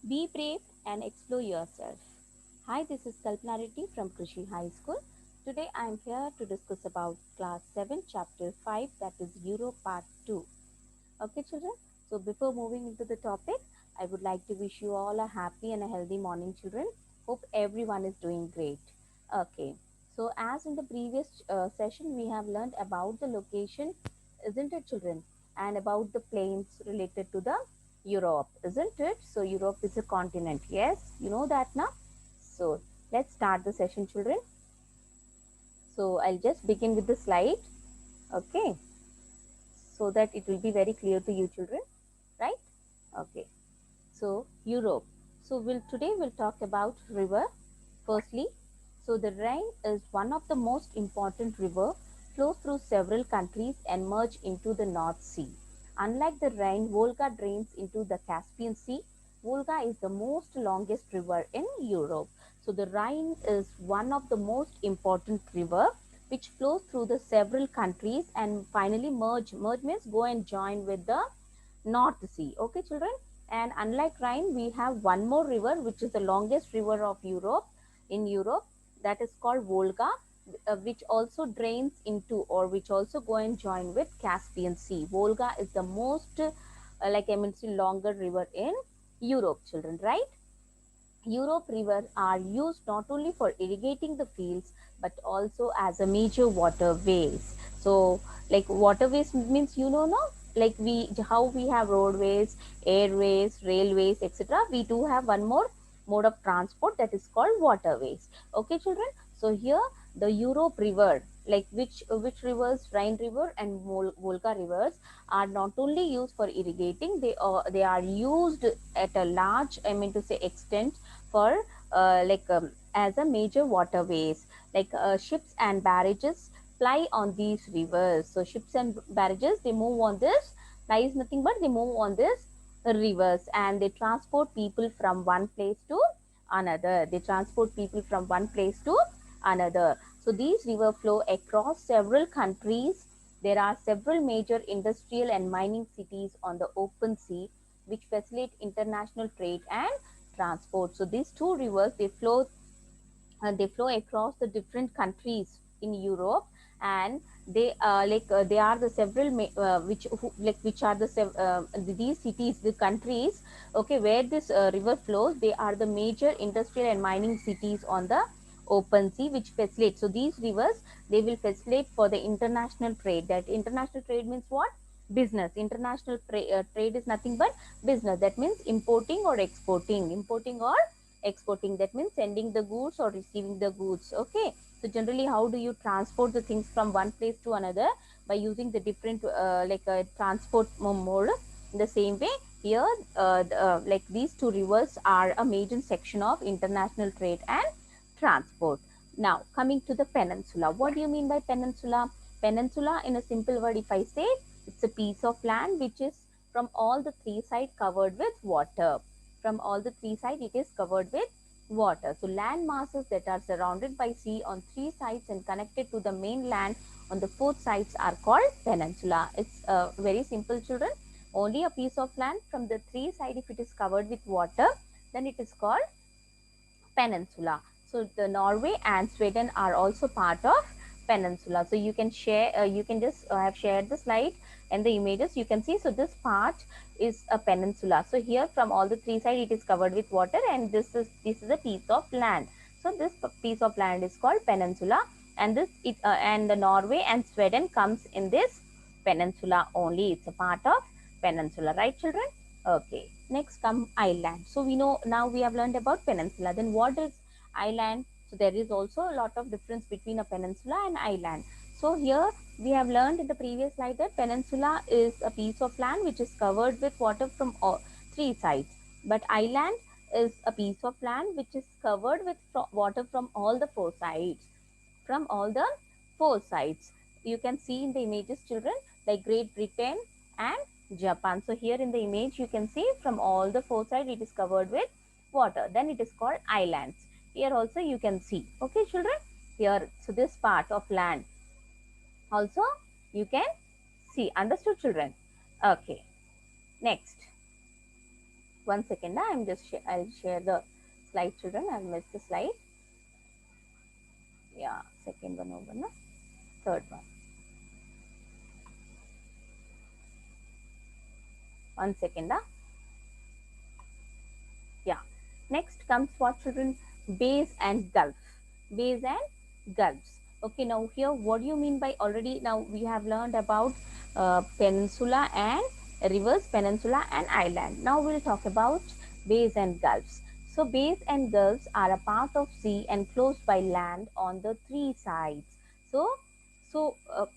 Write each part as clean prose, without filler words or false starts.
Be brave and explore yourself. Hi, this is Kalpana Reddy from Krishi High School. Today I am here to discuss about class 7 chapter 5, that is Europe part 2. Okay children, so before moving into the topic, I would like to wish you all a happy and a healthy morning children. Hope everyone is doing great. Okay, so as in the previous session we have learned about the location, isn't it children, and about the plains related to the Europe, isn't it? So Europe is a continent, yes, you know that now. So let's start the session children. So I'll just begin with the slide, okay, so that it will be very clear to you children, right? Okay, so Europe. So we'll talk about river. Firstly, so the Rhine is one of the most important river, flows through several countries and merge into the North Sea. Unlike the Rhine, Volga drains into the Caspian Sea. Volga is the most longest river in Europe. So the Rhine is one of the most important river which flows through the several countries and finally merge. Merge means go and join with the North Sea. Okay, children. And unlike Rhine, we have one more river which is the longest river of Europe in Europe, that is called Volga, which also drains into or which also go and join with Caspian Sea. Volga is the most like I mean longer river in Europe, children, right? Europe rivers are used not only for irrigating the fields but also as a major waterways. So, like waterways means no, like we how we have roadways, airways, railways, etc. We do have one more mode of transport that is called waterways. Okay, children. So here the Europe river, like which rivers, Rhine River and Volga rivers, are not only used for irrigating, they are used at a large, I mean to say, extent for as a major waterways, like ships and barrages ply on these rivers. So ships and barrages, they move on this, ply is nothing but they move on this rivers and they transport people from one place to another. They transport people from one place to another. So these rivers flow across several countries. There are several major industrial and mining cities on the open sea which facilitate international trade and transport. So these two rivers, they flow across the different countries in Europe, and they are the several which are the these cities, the countries, okay, where this river flows. They are the major industrial and mining cities on the open sea which facilitate. So these rivers, they will facilitate for the international trade. That international trade means what? Business. International trade is nothing but business. That means importing or exporting. Importing or exporting, that means sending the goods or receiving the goods. Okay, so generally how do you transport the things from one place to another? By using the different transport mode. In the same way here, like these two rivers are a major section of international trade and transport. Now coming to the peninsula, what do you mean by peninsula? Peninsula, in a simple word, if I say, it's a piece of land which is from all the three sides covered with water. From all the three sides it is covered with water. So land masses that are surrounded by sea on three sides and connected to the mainland on the fourth sides are called peninsula. It's very simple, children. Only a piece of land from the three sides, if it is covered with water, then it is called peninsula. So the Norway and Sweden are also part of peninsula. So you can share, you can just have shared the slide and the images. You can see. So this part is a peninsula. So here from all the three sides it is covered with water, and this is a piece of land. So this piece of land is called peninsula, and and the Norway and Sweden comes in this peninsula only. It's a part of peninsula, right, children? Okay, next come island. So we know now we have learned about peninsula. Then what is island? So there is also a lot of difference between a peninsula and island. So here we have learned in the previous slide that peninsula is a piece of land which is covered with water from all three sides. But island is a piece of land which is covered with water from all the four sides. From all the four sides. You can see in the images, children, like Great Britain and Japan. So here in the image you can see from all the four sides it is covered with water. Then it is called islands. Here also you can see. Okay, children. Here, so this part of land also you can see. Understood, children? Okay. Next. 1 second. I'll share the slide, children. I'll miss the slide. Yeah, second one over, na? Third one. 1 second. Yeah. Next comes what, children? Bays and gulf. Bays and gulfs. Okay, now here what do you mean by, already now we have learned about peninsula and rivers, peninsula and island. Now we'll talk about bays and gulfs. So bays and gulfs are a part of sea enclosed by land on the three sides. So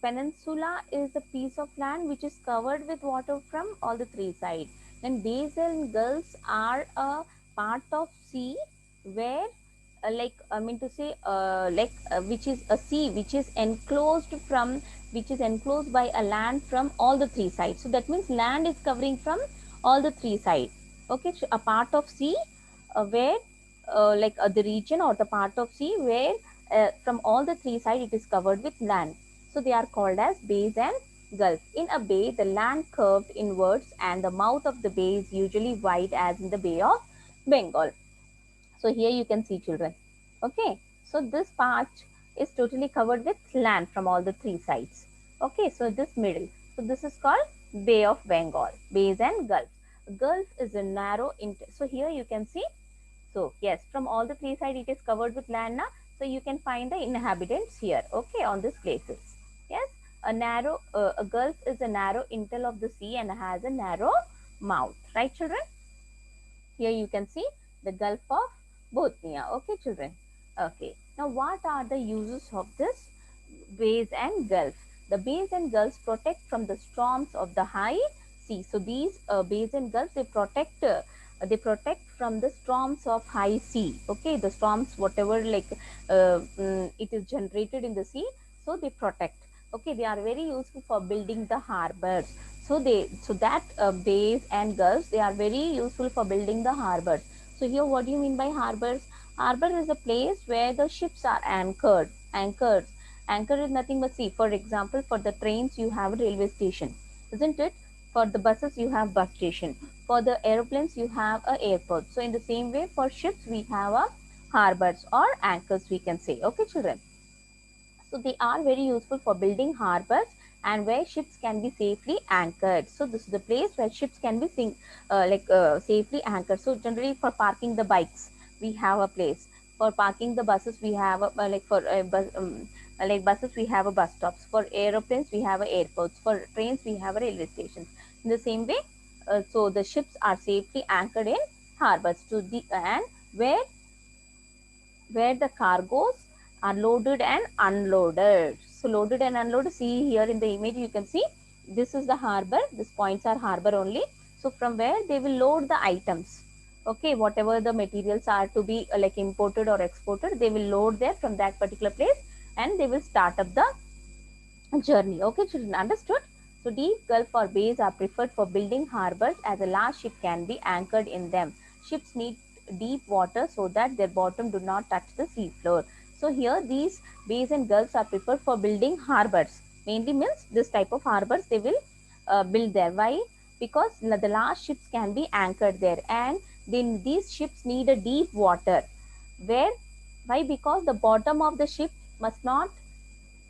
peninsula is a piece of land which is covered with water from all the three sides. Then bays and gulfs are a part of sea where which is a sea which is enclosed from, which is enclosed by a land from all the three sides. So that means land is covering from all the three sides. Okay, so a part of sea where the region or the part of sea where from all the three sides it is covered with land. So they are called as bays and gulf. In a bay, the land curved inwards and the mouth of the bay is usually wide as in the Bay of Bengal. So here you can see, children. Okay, so this part is totally covered with land from all the three sides. Okay, so this middle. So this is called Bay of Bengal, bays and gulf. Gulf is a narrow, so here you can see. So yes, from all the three sides it is covered with land now. So you can find the inhabitants here, okay, on these places. Yes, a gulf is a narrow intel of the sea and has a narrow mouth. Right, children? Here you can see the Gulf of Bothnia. Okay, children. Okay. Now, what are the uses of this bays and gulf? The bays and gulfs protect from the storms of the high sea. So these bays and gulfs, they protect from the storms of high sea. Okay, the storms, whatever it is generated in the sea, so they protect. Okay, they are very useful for building the harbors. So that bays and gulfs, they are very useful for building the harbors. So here, what do you mean by harbors? Harbor is a place where the ships are anchored. Anchor is nothing but, see, for example, for the trains you have a railway station, isn't it? For the buses you have bus station. For the aeroplanes you have a airport. So in the same way, for ships we have a harbors or anchors, we can say. Okay, children. So they are very useful for building harbors and where ships can be safely anchored. So this is the place where ships can be safely anchored. So generally for parking the bikes, we have a place. For parking the buses, we have a, buses we have a bus stops. For aeroplanes, we have a airports. For trains, we have a railway stations. In the same way, so the ships are safely anchored in harbors to the and where the cargoes are loaded and unloaded. So loaded and unloaded, see here in the image you can see this is the harbor, these points are harbor only. So from where they will load the items, okay, whatever the materials are to be imported or exported, they will load there from that particular place and they will start up the journey. Okay, children, understood? So deep gulf or bays are preferred for building harbors as a large ship can be anchored in them. Ships need deep water so that their bottom do not touch the sea floor. So here these bays and gulfs are preferred for building harbors. Mainly means this type of harbors they will build there. Why? Because the large ships can be anchored there and then these ships need a deep water. Where? Why? Because the bottom of the ship must not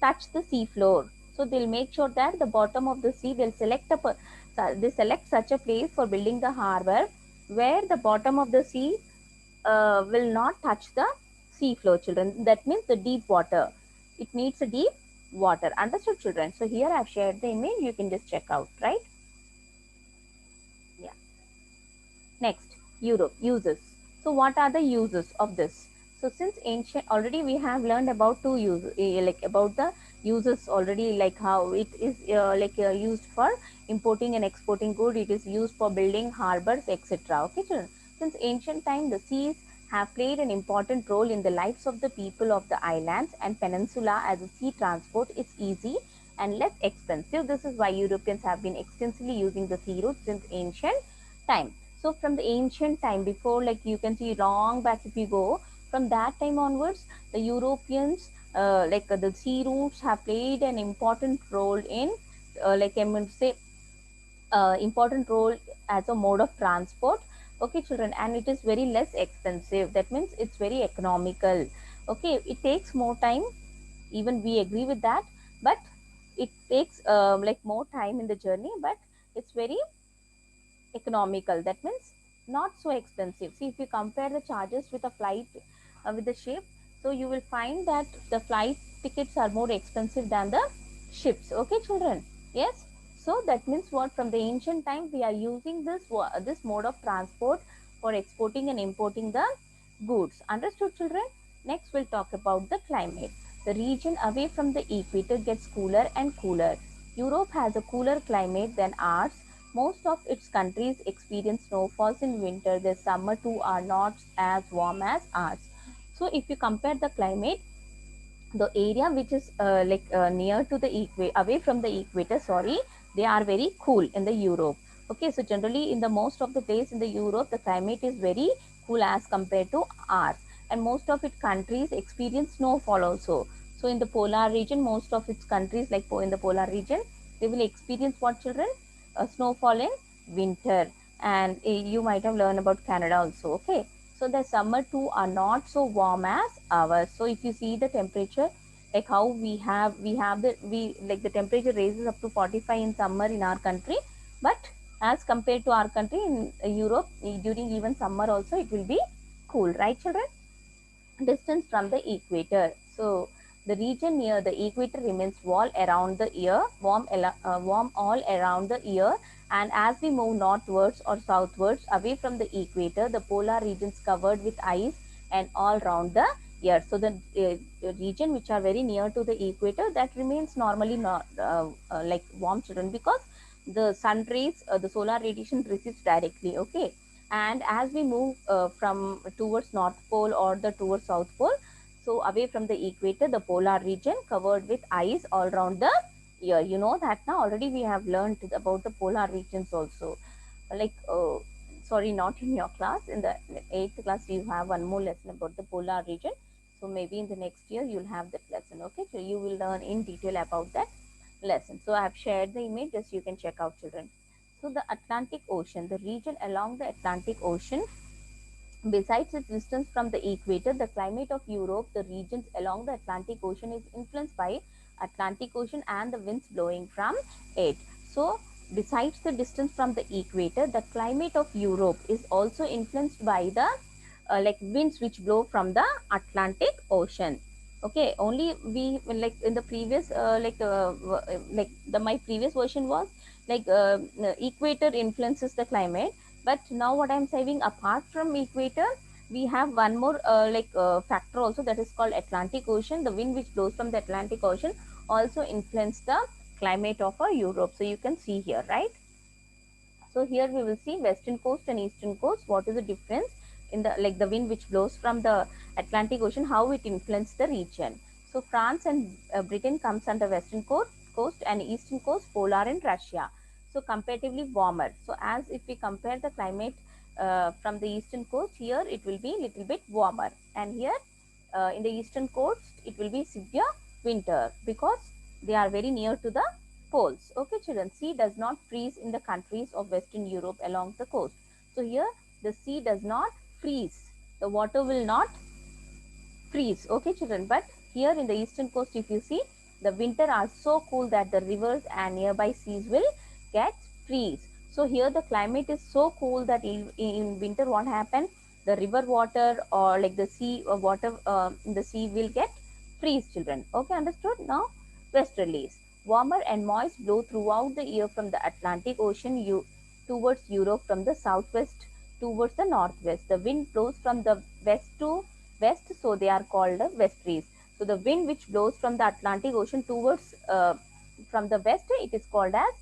touch the sea floor. So they'll make sure that the bottom of the sea, they select such a place for building the harbor where the bottom of the sea will not touch the sea floor, children. That means the deep water. It needs a deep water. Understood, children? So here I've shared the image. You can just check out, right? Yeah. Next, Europe uses. So what are the uses of this? So since ancient, already we have learned about two uses, about the uses already, like how it is used for importing and exporting good. It is used for building harbors, etc. Okay, children. Since ancient time, the seas have played an important role in the lives of the people of the islands and peninsula as a sea transport is easy and less expensive. This is why Europeans have been extensively using the sea route since ancient time. So from the ancient time, before, like you can see long back if you go, from that time onwards, the Europeans, the sea routes have played an important role in, important role as a mode of transport. Okay, children, and it is very less expensive. That means it's very economical. Okay, it takes more time, even we agree with that, but it takes like more time in the journey, but it's very economical. That means not so expensive. See, if you compare the charges with a flight with the ship, so you will find that the flight tickets are more expensive than the ships. Okay, children. Yes. So that means what, from the ancient time we are using this mode of transport for exporting and importing the goods. Understood, children? Next, we'll talk about the climate. The region away from the equator gets cooler and cooler. Europe has a cooler climate than ours. Most of its countries experience snowfalls in winter. Their summer too are not as warm as ours. So if you compare the climate, the area which is near to the away from the equator, sorry, they are very cool in the Europe. Okay, so generally in the most of the place in the Europe, the climate is very cool as compared to ours, and most of its countries experience snowfall also. So in the polar region, most of its countries, like in the polar region, they will experience what, children? Snowfall in winter. And you might have learned about Canada also. Okay, so the summer too are not so warm as ours. So if you see the temperature, like how we like the temperature raises up to 45 in summer in our country, but as compared to our country in Europe, during even summer also it will be cool, right, children? Distance from the equator. So the region near the equator remains warm all around the year. And as we move northwards or southwards away from the equator, the polar regions covered with ice and all round the year. So the region which are very near to the equator, that remains normally not like warm, children, because the sun rays, the solar radiation receives directly. Okay, and as we move from towards north pole or the towards south pole, so away from the equator, the polar region covered with ice all around the year. You know that now already we have learned about the polar regions also. Like sorry, not in your class, in the 8th class you have one more lesson about the polar region. So maybe in the next year you'll have that lesson. Okay, so you will learn in detail about that lesson. So I have shared the image, just you can check out, children. So the Atlantic Ocean, the region along the Atlantic Ocean, besides its distance from the equator, the climate of Europe, the regions along the Atlantic Ocean, is influenced by Atlantic Ocean and the winds blowing from it. So besides the distance from the equator, the climate of Europe is also influenced by the like winds which blow from the Atlantic Ocean. Okay, only we, like in the previous like the my previous version was like equator influences the climate, but now what I'm saying, apart from equator, we have one more factor also, that is called Atlantic Ocean. The wind which blows from the Atlantic Ocean also influence the climate of Europe. So you can see here, right? So here we will see western coast and eastern coast. What is the difference in the, like the wind which blows from the Atlantic Ocean, how it influences the region? So France and Britain comes under western coast and eastern coast polar and Russia. So comparatively warmer. So as if we compare the climate from the eastern coast, here it will be little bit warmer, and here in the eastern coast it will be severe winter because they are very near to the poles. Okay, children, sea does not freeze in the countries of Western Europe along the coast. So here the sea does not freeze. The water will not freeze. Okay, children, but here in the eastern coast, if you see, the winter are so cool that the rivers and nearby seas will get freeze. So here the climate is so cool that in winter what happens? The river water or like the sea water in the sea will get freeze, children. Okay, understood? Now westerlies. Warmer and moist blow throughout the year from the Atlantic Ocean towards Europe from the southwest towards the northwest. The wind blows from the west to west, so they are called westerlies. So the wind which blows from the Atlantic Ocean towards from the west, it is called as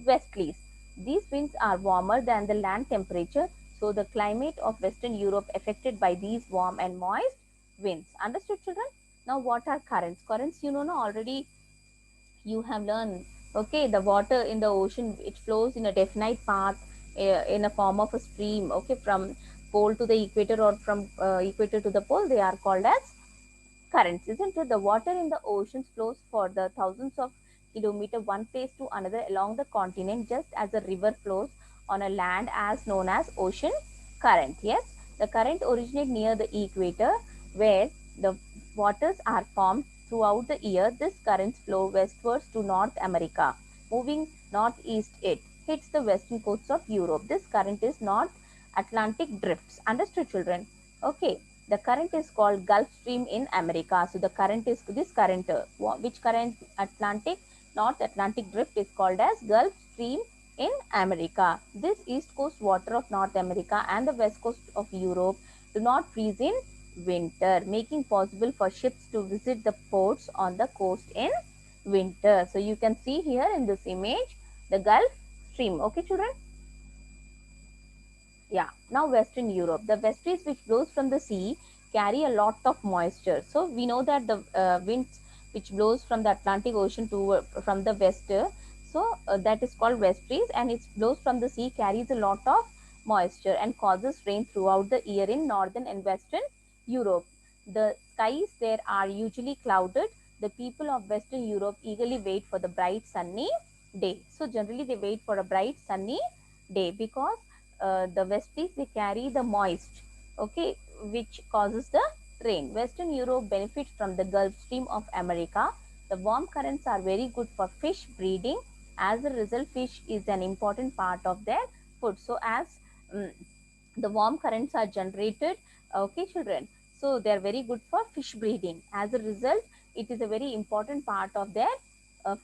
westerlies. These winds are warmer than the land temperature, so the climate of Western Europe affected by these warm and moist winds. Understood, children? Now, what are currents? Currents, you know, already you have learned. Okay, the water in the ocean, it flows in a definite path in a form of a stream. Okay, from pole to the equator or from equator to the pole, they are called as currents, isn't it? The water in the oceans flows for the thousands of kilometers one place to another along the continent, just as a river flows on a land as known as ocean Current, yes. The current originates near the equator where the waters are formed throughout the year. This currents flow westwards to North America. Moving northeast, it hits the western coast of Europe. This current is North Atlantic drifts. Understood, children? Okay. The current is called Gulf Stream in America. So the current is this current. Which current? Atlantic, North Atlantic drift is called as Gulf Stream in America. This east coast water of North America and the west coast of Europe do not freeze in winter, making possible for ships to visit the ports on the coast in winter. So you can see here in this image the Gulf Stream. Okay, children? Yeah. Now Western Europe. The west breeze which blows from the sea carry a lot of moisture. So we know that the winds which blows from the Atlantic Ocean to from the west, that is called west breeze, and it blows from the sea carries a lot of moisture and causes rain throughout the year in northern and western Europe. The skies there are usually clouded. The people of Western Europe eagerly wait for the bright sunny day. So generally they wait for a bright sunny day because the west breeze they carry the moist, okay, which causes the rain. Western Europe benefits from the Gulf Stream of America. The warm currents are very good for fish breeding. As a result, fish is an important part of their food. So as um, the warm currents are generated, okay, children, so they are very good for fish breeding. As a result, it is a very important part of their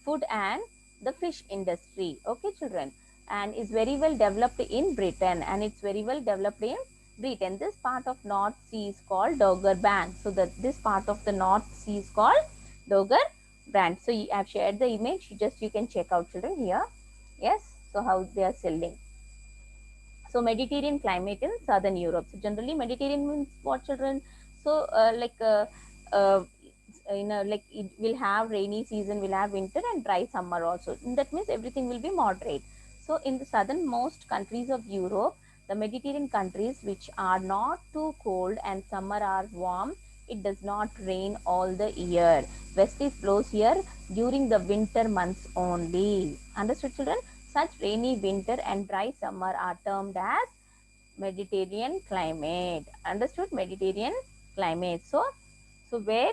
food and the fish industry, okay, children, and is very well developed in Britain, and it's very well developed in Britain. This part of North Sea is called Dogger Bank. So this part of the North Sea is called Dogger Bank. So I have shared the image. Just you can check out, children, here. Yes. So how they are selling. So Mediterranean climate in southern Europe. So generally Mediterranean means what, children? So uh, like it will have rainy season, will have winter and dry summer also. That means everything will be moderate. So in the southernmost countries of Europe, the Mediterranean countries which are not too cold and summer are warm, it does not rain all the year. Westerly flows here during the winter months only. Understood, children? Such rainy winter and dry summer are termed as Mediterranean climate. Understood? Mediterranean climate. So where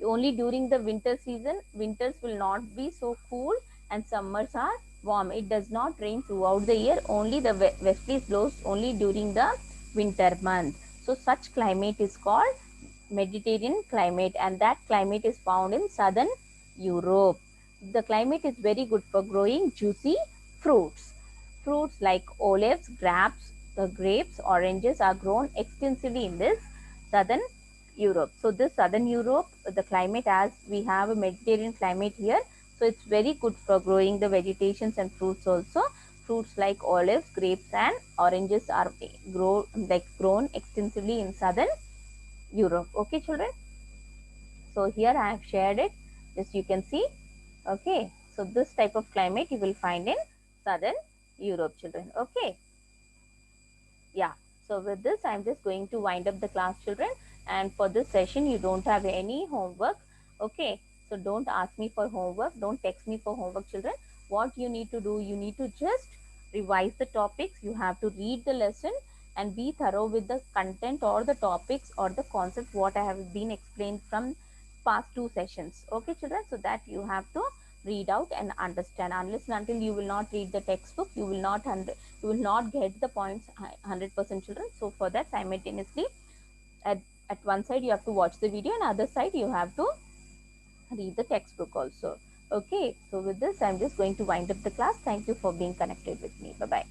only during the winter season, winters will not be so cool and summers are warm. It does not rain throughout the year. Only the westerly blows only during the winter month. So such climate is called Mediterranean climate, and that climate is found in southern Europe. The climate is very good for growing juicy fruits. Fruits like olives, grapes, oranges are grown extensively in this southern Europe. So this southern Europe, the climate, as we have a Mediterranean climate here, so it's very good for growing the vegetations and fruits also. Fruits like olives, grapes and oranges are grown extensively in southern Europe. Okay, children. So here I have shared it. Just you can see. Okay. So this type of climate you will find in southern Europe, children. Okay. Yeah. So with this, I'm just going to wind up the class, children. And for this session, you don't have any homework. Okay. So don't ask me for homework. Don't text me for homework, children. What you need to do, you need to just revise the topics. You have to read the lesson and be thorough with the content or the topics or the concept what I have been explained from past two sessions. Okay, children. So that you have to read out and understand. Unless and until you will not read the textbook, you will not get the points 100%, children. So for that, simultaneously at one side you have to watch the video and other side you have to read the textbook also. Okay, so with this I'm just going to wind up the class. Thank you for being connected with me. Bye bye.